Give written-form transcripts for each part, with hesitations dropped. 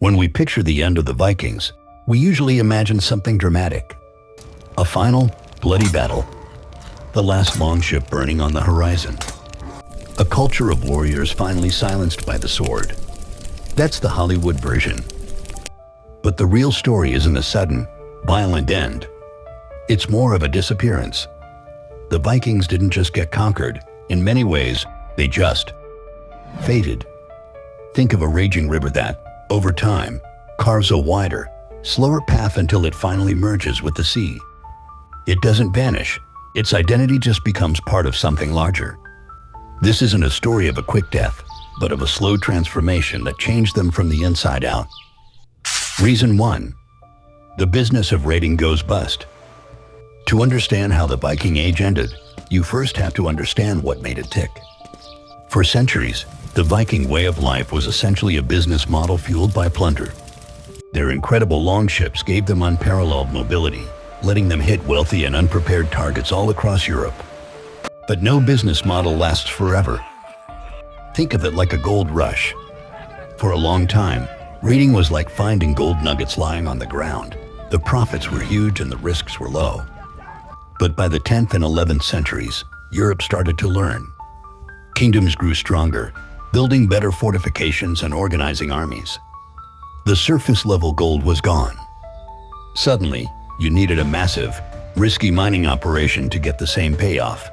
When we picture the end of the Vikings, we usually imagine something dramatic. A final, bloody battle. The last longship burning on the horizon. A culture of warriors finally silenced by the sword. That's the Hollywood version. But the real story isn't a sudden, violent end. It's more of a disappearance. The Vikings didn't just get conquered. In many ways, they just faded. Think of a raging river that, over time, carves a wider, slower path until it finally merges with the sea. It doesn't vanish. Its identity just becomes part of something larger. This isn't a story of a quick death, but of a slow transformation that changed them from the inside out. Reason 1. The business of raiding goes bust. To understand how the Viking Age ended, you first have to understand what made it tick. For centuries, the Viking way of life was essentially a business model fueled by plunder. Their incredible longships gave them unparalleled mobility, letting them hit wealthy and unprepared targets all across Europe. But no business model lasts forever. Think of it like a gold rush. For a long time, raiding was like finding gold nuggets lying on the ground. The profits were huge and the risks were low. But by the 10th and 11th centuries, Europe started to learn. Kingdoms grew stronger, building better fortifications and organizing armies. The surface-level gold was gone. Suddenly, you needed a massive, risky mining operation to get the same payoff.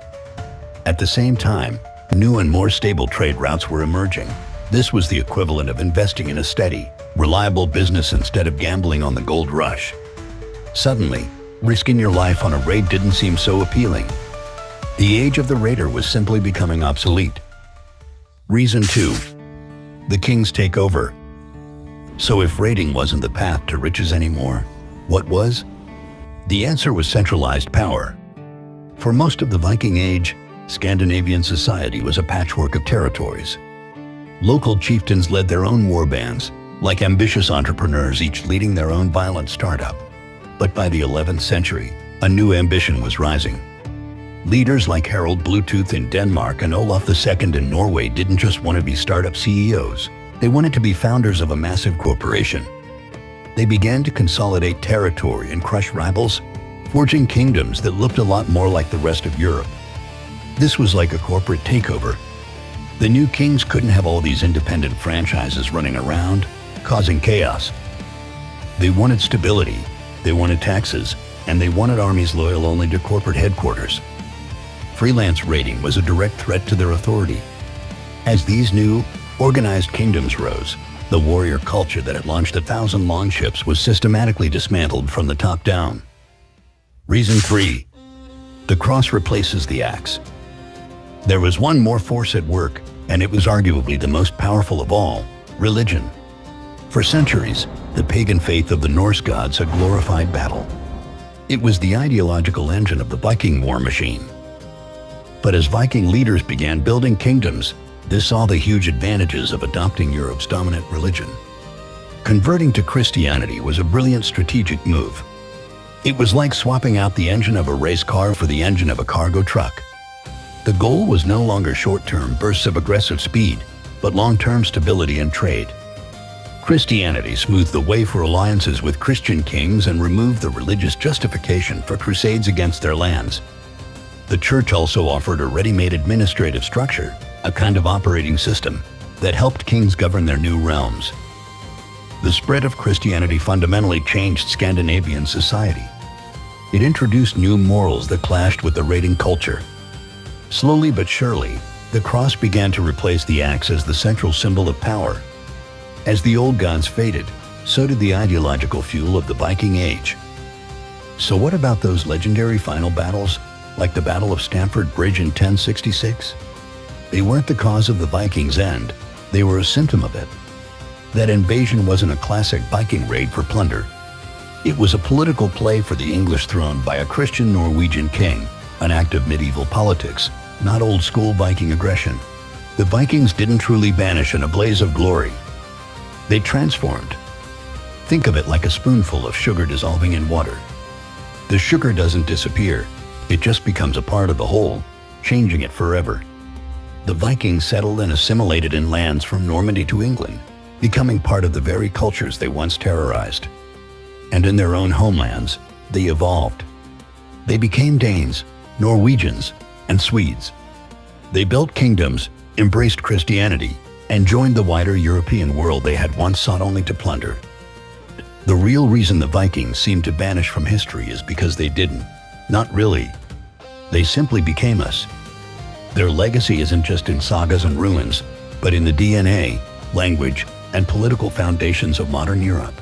At the same time, new and more stable trade routes were emerging. This was the equivalent of investing in a steady, reliable business instead of gambling on the gold rush. Suddenly, risking your life on a raid didn't seem so appealing. The age of the raider was simply becoming obsolete. Reason 2. The kings take over. So if raiding wasn't the path to riches anymore, what was? The answer was centralized power. For most of the Viking Age, Scandinavian society was a patchwork of territories. Local chieftains led their own war bands, like ambitious entrepreneurs each leading their own violent startup. But by the 11th century, a new ambition was rising. Leaders like Harald Bluetooth in Denmark and Olaf II in Norway didn't just want to be startup CEOs. They wanted to be founders of a massive corporation. They began to consolidate territory and crush rivals, forging kingdoms that looked a lot more like the rest of Europe. This was like a corporate takeover. The new kings couldn't have all these independent franchises running around, causing chaos. They wanted stability, they wanted taxes, and they wanted armies loyal only to corporate headquarters. Freelance raiding was a direct threat to their authority. As these new, organized kingdoms rose, the warrior culture that had launched 1,000 longships was systematically dismantled from the top down. Reason 3. The cross replaces the axe. There was one more force at work, and it was arguably the most powerful of all: religion. For centuries, the pagan faith of the Norse gods had glorified battle. It was the ideological engine of the Viking war machine. But as Viking leaders began building kingdoms, they saw the huge advantages of adopting Europe's dominant religion. Converting to Christianity was a brilliant strategic move. It was like swapping out the engine of a race car for the engine of a cargo truck. The goal was no longer short-term bursts of aggressive speed, but long-term stability and trade. Christianity smoothed the way for alliances with Christian kings and removed the religious justification for crusades against their lands. The church also offered a ready-made administrative structure, a kind of operating system, that helped kings govern their new realms. The spread of Christianity fundamentally changed Scandinavian society. It introduced new morals that clashed with the raiding culture. Slowly but surely, the cross began to replace the axe as the central symbol of power. As the old gods faded, so did the ideological fuel of the Viking Age. So what about those legendary final battles, like the Battle of Stamford Bridge in 1066? They weren't the cause of the Vikings' end, they were a symptom of it. That invasion wasn't a classic Viking raid for plunder. It was a political play for the English throne by a Christian Norwegian king, an act of medieval politics, not old-school Viking aggression. The Vikings didn't truly vanish in a blaze of glory. They transformed. Think of it like a spoonful of sugar dissolving in water. The sugar doesn't disappear, it just becomes a part of the whole, changing it forever. The Vikings settled and assimilated in lands from Normandy to England. becoming part of the very cultures they once terrorized. And in their own homelands, they evolved. They became Danes, Norwegians, and Swedes. They built kingdoms, embraced Christianity, and joined the wider European world they had once sought only to plunder. The real reason the Vikings seem to vanish from history is because they didn't. Not really. They simply became us. Their legacy isn't just in sagas and ruins, but in the DNA, language, and political foundations of modern Europe.